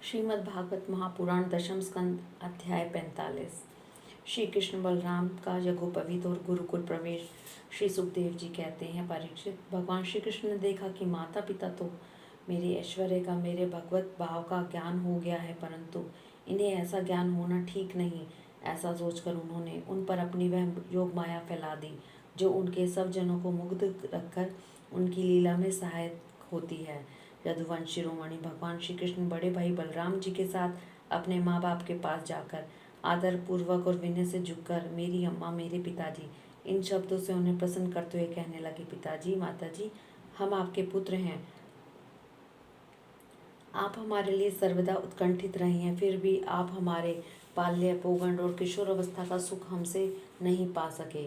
श्रीमद् भागवत महापुराण दशम स्कंद अध्याय 45। श्री कृष्ण बलराम का यज्ञोपवीत और गुरुकुल प्रवेश। श्री सुखदेव जी कहते हैं, परीक्षित, भगवान श्री कृष्ण ने देखा कि माता पिता तो मेरे ऐश्वर्य का, मेरे भगवत भाव का ज्ञान हो गया है, परंतु इन्हें ऐसा ज्ञान होना ठीक नहीं। ऐसा सोचकर उन्होंने उन पर अपनी वह योग माया फैला दी जो उनके सब जनों को मुग्ध रखकर उनकी लीला में सहायक होती है। यदुवंश शिरोमणि भगवान श्री कृष्ण बड़े भाई बलराम जी के साथ अपने माँ बाप के पास जाकर आदर पूर्वक और विनय से झुककर मेरी अम्मा, मेरे पिताजी, इन शब्दों से उन्हें प्रसन्न करते हुए कहने लगे, पिताजी, माताजी, हम आपके पुत्र हैं। आप हमारे लिए सर्वदा उत्कंठित रहे हैं, फिर भी आप हमारे बाल्य, पौगंड और किशोर अवस्था का सुख हमसे नहीं पा सके।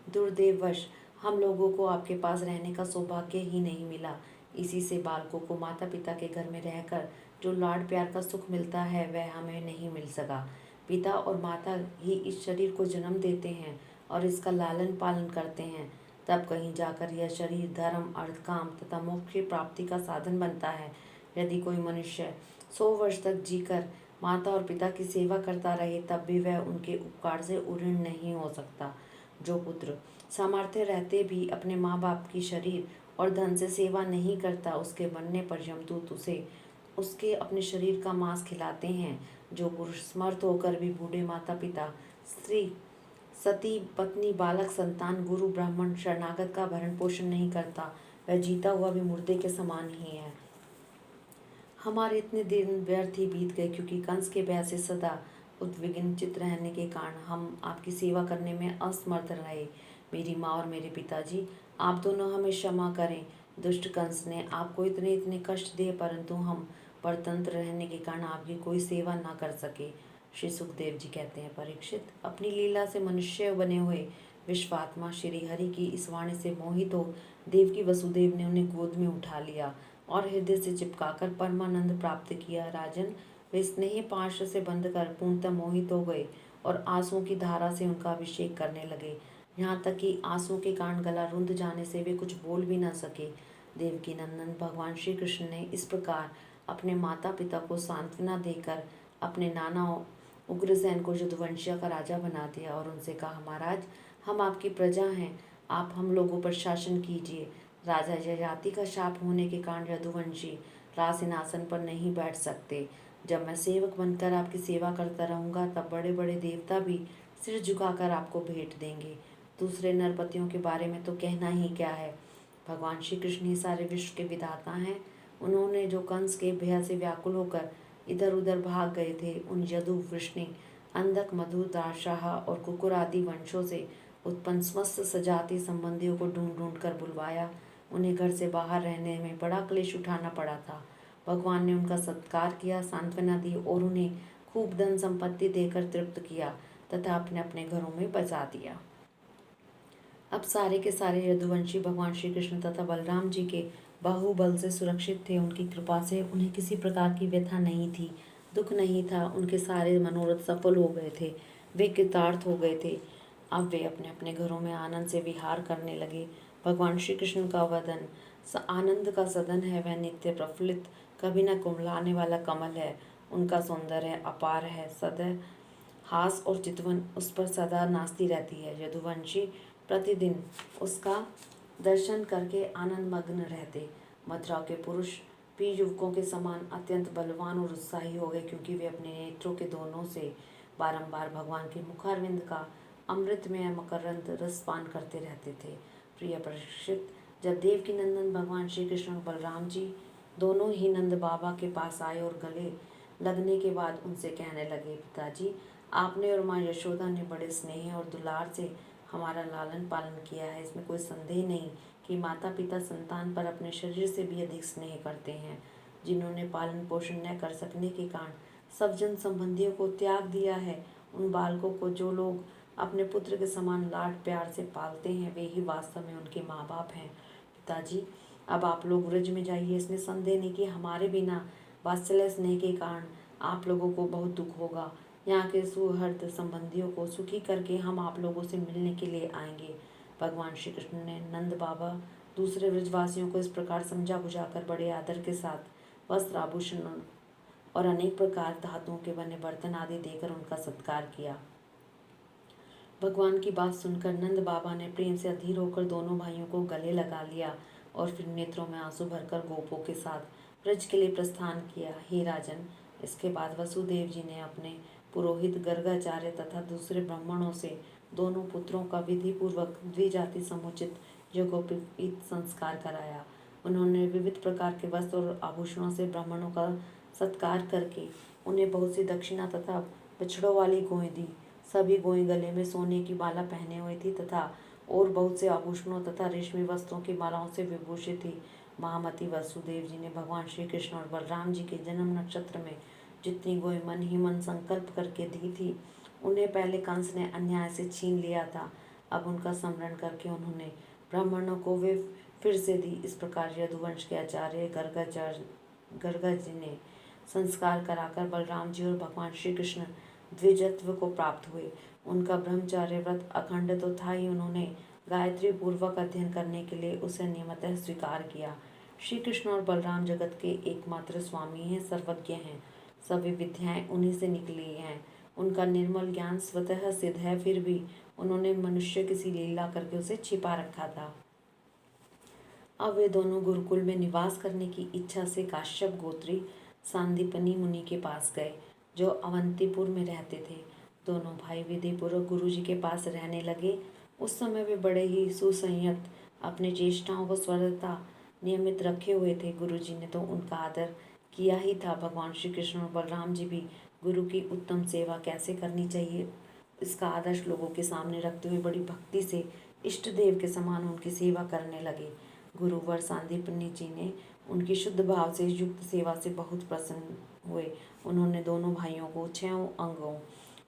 दुर्दैववश हम लोगों को आपके पास रहने का सौभाग्य ही नहीं मिला। इसी से बालकों को माता पिता के घर में रहकर जो लाड प्यार का सुख मिलता है वह हमें नहीं मिल सका। पिता और माता ही इस शरीर को जन्म देते हैं और इसका लालन पालन करते हैं, तब कहीं जाकर यह शरीर धर्म, अर्थ, काम तथा मोक्ष की प्राप्ति का साधन बनता है। यदि कोई मनुष्य 100 वर्ष तक जीकर माता और पिता की सेवा करता रहे, तब भी वह उनके उपकार से उऋण नहीं हो सकता। जो पुत्र सामर्थ्य रहते भी अपने माँ बाप की शरीर और धन से सेवा नहीं करता, उसके मरने पर यमदूत उसे उसके अपने शरीर का मांस खिलाते हैं। जो पुरुष समर्थ होकर भी बूढ़े माता पिता, स्त्री, सती, पत्नी, बालक, संतान, गुरु, ब्राह्मण, शरणागत का भरण पोषण नहीं करता, वह जीता हुआ भी मुर्दे के समान ही है। हमारे इतने दिन व्यर्थ ही बीत गए, क्योंकि कंस के भय से सदा उद्विग्नित रहने के कारण हम आपकी सेवा करने में असमर्थ रहे। मेरी माँ और मेरे पिताजी, आप दोनों हमें क्षमा करें। दुष्ट कंस ने आपको इतने इतने कष्ट दिए, परंतु हम परतंत्र रहने के कारण आपकी कोई सेवा ना कर सके। श्री सुखदेव जी कहते हैं, परीक्षित, अपनी लीला से मनुष्य बने हुए विश्वात्मा श्री हरि की इस वाणी से मोहित हो देवकी वसुदेव ने उन्हें गोद में उठा लिया और हृदय से चिपकाकर परमानंद प्राप्त किया। राजन, वे स्नेह पाश से बंधकर पूर्णतः मोहित हो गए और आंसुओं की धारा से उनका अभिषेक करने लगे, यहाँ तक कि आंसुओं के कारण गला रुंध जाने से वे कुछ बोल भी न सके। देवकी नंदन भगवान श्री कृष्ण ने इस प्रकार अपने माता पिता को सांत्वना देकर अपने नाना उग्रसेन को यदुवंशिया का राजा बना दिया और उनसे कहा, महाराज, हम आपकी प्रजा हैं, आप हम लोगों पर शासन कीजिए। राजा ययाति का शाप होने के कारण यदुवंशी राज सिंहासन पर नहीं बैठ सकते। जब मैं सेवक बनकर आपकी सेवा करता रहूँगा, तब बड़े बड़े देवता भी सिर झुकाकर आपको भेंट देंगे। दूसरे नरपतियों के बारे में तो कहना ही क्या है। भगवान श्री कृष्ण ही सारे विश्व के विधाता हैं। उन्होंने जो कंस के भय से व्याकुल होकर इधर उधर भाग गए थे, उन यदु, वृष्णि, अंधक, मधु, दाशाह और कुकुर आदि वंशों से उत्पन्न समस्त सजाति संबंधियों को ढूंढ ढूंढ कर बुलवाया। उन्हें घर से बाहर रहने में बड़ा क्लेश उठाना पड़ा था। भगवान ने उनका सत्कार किया, सांत्वना दी और उन्हें खूब धन संपत्ति देकर तृप्त किया तथा अपने अपने घरों में बसा दिया। अब सारे के सारे यदुवंशी भगवान श्री कृष्ण तथा बलराम जी के बाहुबल से सुरक्षित थे। उनकी कृपा से उन्हें किसी प्रकार की व्यथा नहीं थी, दुख नहीं था। उनके सारे मनोरथ सफल हो गए थे, वे कृतार्थ हो गए थे। अब वे अपने अपने घरों में आनंद से विहार करने लगे। भगवान श्री कृष्ण का वदन आनंद का सदन है, वह नित्य प्रफुल्लित, कभी न कुमलाने वाला कमल है। उनका सौंदर्य अपार है, सदैव हास और चितवन उस पर सदा नाचती रहती है। यदुवंशी प्रतिदिन उसका दर्शन करके आनंद मग्न रहते। मथुरा के पुरुष भी युवकों के समान अत्यंत बलवान और उत्साही हो गए, क्योंकि वे अपने नेत्रों के दोनों से बारंबार भगवान के मुखारविंद का अमृतमय मकरंद रसपान करते रहते थे। प्रिय परीक्षित, जब देवकी नंदन भगवान श्री कृष्ण और बलराम जी दोनों ही नंद बाबा के पास आए और गले लगने के बाद उनसे कहने लगे, पिताजी, आपने और माँ यशोदा ने बड़े स्नेह और दुलार से हमारा लालन पालन किया है। इसमें कोई संदेह नहीं कि माता पिता संतान पर अपने शरीर से भी अधिक स्नेह करते हैं। जिन्होंने पालन पोषण न कर सकने के कारण सब जन संबंधियों को त्याग दिया है, उन बालकों को जो लोग अपने पुत्र के समान लाड प्यार से पालते हैं, वे ही वास्तव में उनके माँ बाप हैं। पिताजी, अब आप लोग व्रज में जाइए। इसमें संदेह नहीं कि हमारे बिना वात्सल्य स्नेह के कारण आप लोगों को बहुत दुख होगा। यहाँ के सुहृद संबंधियों को सुखी करके हम आप लोगों से मिलने के लिए आएंगे। भगवान श्री कृष्ण ने नंद बाबा दूसरे व्रजवासियों को इस प्रकार समझा बुझाकर बड़े आदर के साथ वस्त्र आभूषण और अनेक प्रकार धातुओं के बने बर्तन आदि देकर उनका सत्कार किया। भगवान की बात सुनकर नंद बाबा ने प्रेम से अधीर होकर दोनों भाइयों को गले लगा लिया और फिर नेत्रों में आंसू भरकर गोपों के साथ ब्रज के लिए प्रस्थान किया। हे राजन, इसके बाद वसुदेव जी ने अपने पुरोहित गर्गाचार्य तथा दूसरे ब्राह्मणों से दोनों पुत्रों का विधि पूर्वक द्विजाति समुचित यज्ञोपवीत संस्कार कराया। उन्होंने विविध प्रकार के वस्त्र और आभूषणों से ब्राह्मणों का सत्कार करके उन्हें बहुत सी दक्षिणा तथा बछड़ों वाली गोएं दी। सभी गोएं गले में सोने की माला पहने हुई थी तथा और बहुत से आभूषणों तथा रेशमी वस्त्रों की मालाओं से विभूषित थी। महामती वसुदेव जी ने भगवान श्री कृष्ण और बलराम जी के जन्म नक्षत्र में जितनी गोएं मन ही मन संकल्प करके दी थी, उन्हें पहले कंस ने अन्याय से छीन लिया था। अब उनका स्मरण करके उन्होंने ब्राह्मणों को वे फिर से दी। इस प्रकार यदुवंश के आचार्य गर्गा जी ने संस्कार कराकर बलराम जी और भगवान श्री कृष्ण द्विजत्व को प्राप्त हुए। उनका ब्रह्मचार्य व्रत अखंड तो था ही, उन्होंने गायत्री पूर्वक अध्ययन करने के लिए उसे नियमतः स्वीकार किया। श्री कृष्ण और बलराम जगत के एकमात्र स्वामी हैं, सर्वज्ञ हैं, सभी विद्याएं उन्हीं से निकली हैं। उनका निर्मल ज्ञान स्वतः सिद्ध है, फिर भी उन्होंने मनुष्य किसी लीला करके उसे छिपा रखा था। अब वे दोनों गुरुकुल में निवास करने की इच्छा से काश्यप गोत्री सांदीपनी मुनि के पास गए, जो अवंतीपुर में रहते थे। दोनों भाई विधिपूर्वक गुरु जी के पास रहने लगे। उस समय वे बड़े ही सुसंयत, अपने चेष्टाओं को स्वतः नियमित रखे हुए थे। गुरु जी ने तो उनका आदर किया ही था। भगवान श्री कृष्ण और बलराम जी भी गुरु की उत्तम सेवा कैसे करनी चाहिए इसका आदर्श लोगों के सामने रखते हुए बड़ी भक्ति से इष्ट देव के समान उनकी सेवा करने लगे। गुरुवर सांदीपनी जी ने उनकी शुद्ध भाव से युक्त सेवा से बहुत प्रसन्न हुए। उन्होंने दोनों भाइयों को 6 अंगों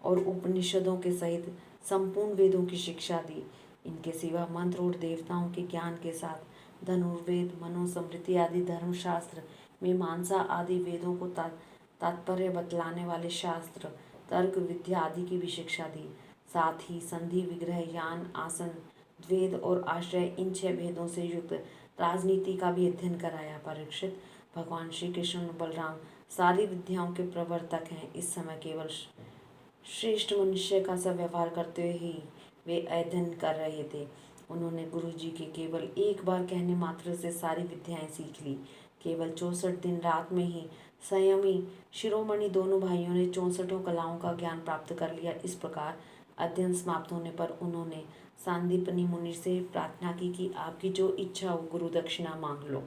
और उपनिषदों के सहित संपूर्ण वेदों की शिक्षा दी। इनके सिवा मंत्र और देवताओं के ज्ञान के साथ धनुर्वेद, मनुस्मृति आदि धर्मशास्त्र, मीमांसा आदि वेदों को तात्पर्य बतलाने वाले शास्त्र, तर्क विद्या आदि की भी शिक्षा दी। साथ ही संधि, विग्रह, यान, आसन, द्वेद और आश्रय, इन 6 भेदों से युक्त राजनीति का भी अध्ययन कराया। परीक्षित, भगवान श्री कृष्ण और बलराम सारी विद्याओं के प्रवर्तक हैं। इस समय केवल श्रेष्ठ मनुष्य का सा व्यवहार करते हुए ही वे अध्ययन कर रहे थे। उन्होंने गुरु जी के केवल एक बार कहने मात्र से सारी विद्याएं सीख ली। केवल 64 दिन रात में ही संयमी शिरोमणि दोनों भाइयों ने 64 कलाओं का ज्ञान प्राप्त कर लिया। इस प्रकार अध्ययन समाप्त होने पर उन्होंने सांदीपनी मुनि से प्रार्थना की कि आपकी जो इच्छा हो गुरु दक्षिणा मांग लो।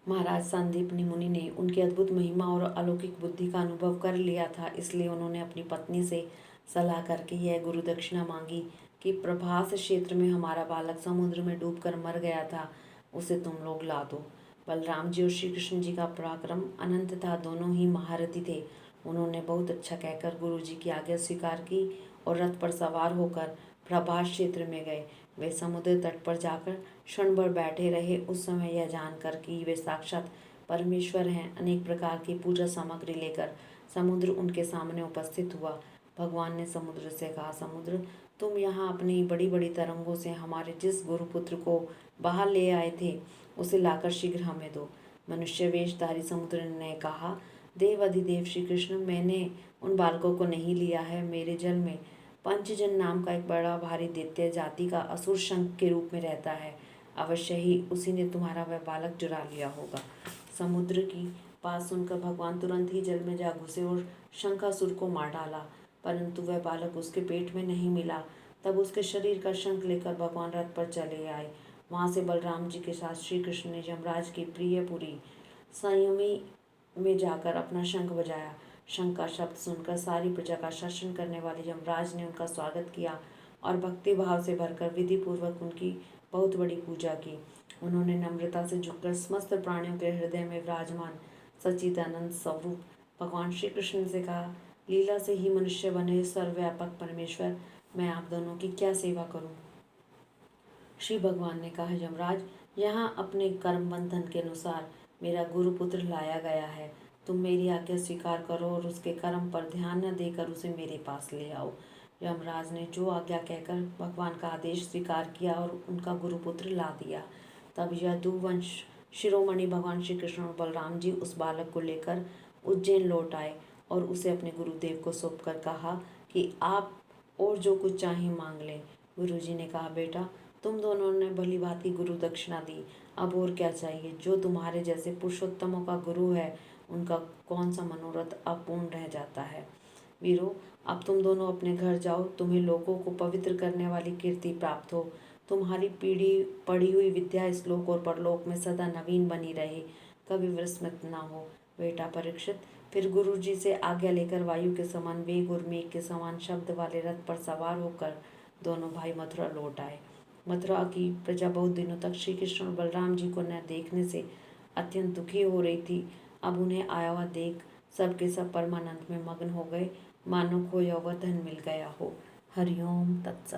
महाराज सांदीपनी मुनि ने उनकी अद्भुत महिमा और अलौकिक बुद्धि का अनुभव कर लिया था, इसलिए उन्होंने अपनी पत्नी से सलाह करके यह गुरु दक्षिणा मांगी कि प्रभास क्षेत्र में हमारा बालक समुद्र में डूबकर मर गया था, उसे तुम लोग ला दो। बलराम जी और श्री कृष्ण जी का पराक्रम अनंत था, दोनों ही महारथी थे। उन्होंने बहुत अच्छा कहकर गुरु जी की आज्ञा स्वीकार की और रथ पर सवार होकर प्रभास क्षेत्र में गए। वे समुद्र तट पर जाकर क्षण भर बैठे रहे। उस समय यह जानकर कि वे साक्षात परमेश्वर हैं, अनेक प्रकार की पूजा सामग्री लेकर समुद्र उनके सामने उपस्थित हुआ। भगवान ने समुद्र से कहा, समुद्र, तुम यहाँ अपनी बड़ी बड़ी तरंगों से हमारे जिस गुरुपुत्र को बाहर ले आए थे उसे लाकर शीघ्र हमें दो। मनुष्य वेशधारी समुद्र ने कहा, देव अधिदेव श्री कृष्ण, मैंने उन बालकों को नहीं लिया है। मेरे जल में पंचजन नाम का एक बड़ा भारी दैत्य जाति का असुर शंख के रूप में रहता है। अवश्य ही उसी ने तुम्हारा वह बालक चुरा लिया होगा। समुद्र की बात सुनकर भगवान तुरंत ही जल में जा घुसे और शंखासुर को मार डाला, परंतु वह बालक उसके पेट में नहीं मिला। तब उसके शरीर का शंख लेकर भगवान रथ पर चले आए। वहां से बलराम जी के साथ श्री कृष्ण ने यमराज की प्रियपुरी संयमी में जाकर अपना शंख बजाया। शंख का शब्द सुनकर सारी प्रजा का शासन करने वाले यमराज ने उनका स्वागत किया और भक्ति भाव से भरकर विधि पूर्वक उनकी बहुत बड़ी पूजा की। उन्होंने नम्रता से झुककर समस्त प्राणियों के हृदय में विराजमान सच्चिदानंद स्वरूप भगवान श्री कृष्ण से कहा, लीला से ही मनुष्य बने सर्वव्यापक परमेश्वर, मैं आप दोनों की क्या सेवा करूं। श्री भगवान ने कहा, यमराज, यहाँ अपने कर्म बंधन के अनुसार मेरा गुरुपुत्र लाया गया है। तुम मेरी आज्ञा स्वीकार करो और उसके कर्म पर ध्यान न देकर उसे मेरे पास ले आओ। यमराज ने जो आज्ञा कहकर भगवान का आदेश स्वीकार किया और उनका गुरुपुत्र ला दिया। तब यदुवंश शिरोमणि भगवान श्री कृष्ण और बलराम जी उस बालक को लेकर उज्जैन लौट आए और उसे अपने गुरुदेव को सौंपकर कहा कि आप और जो कुछ चाहे मांग लें। गुरुजी ने कहा, बेटा तुम दोनों ने भली भांति गुरु दक्षिणा दी, अब और क्या चाहिए। जो तुम्हारे जैसे पुरुषोत्तमों का गुरु है उनका कौन सा मनोरथ अपूर्ण रह जाता है। वीरो, अब तुम दोनों अपने घर जाओ, तुम्हें लोगों को पवित्र करने वाली कीर्ति प्राप्त हो। तुम्हारी पढ़ी हुई विद्या इस लोक और परलोक में सदा नवीन बनी रहे, कभी विस्मृत न हो। बेटा परीक्षित फिर गुरुजी से आज्ञा लेकर वायु के समान वेग और मेघ के समान शब्द वाले रथ पर सवार होकर दोनों भाई मथुरा लौट आए। मथुरा की प्रजा बहुत दिनों तक श्री कृष्ण और बलराम जी को न देखने से अत्यंत दुखी हो रही थी। अब उन्हें आया हुआ देख सब के सब परमानंद में मग्न हो गए, मानो खोया हुआ धन मिल गया हो। हरिओम तत्सत।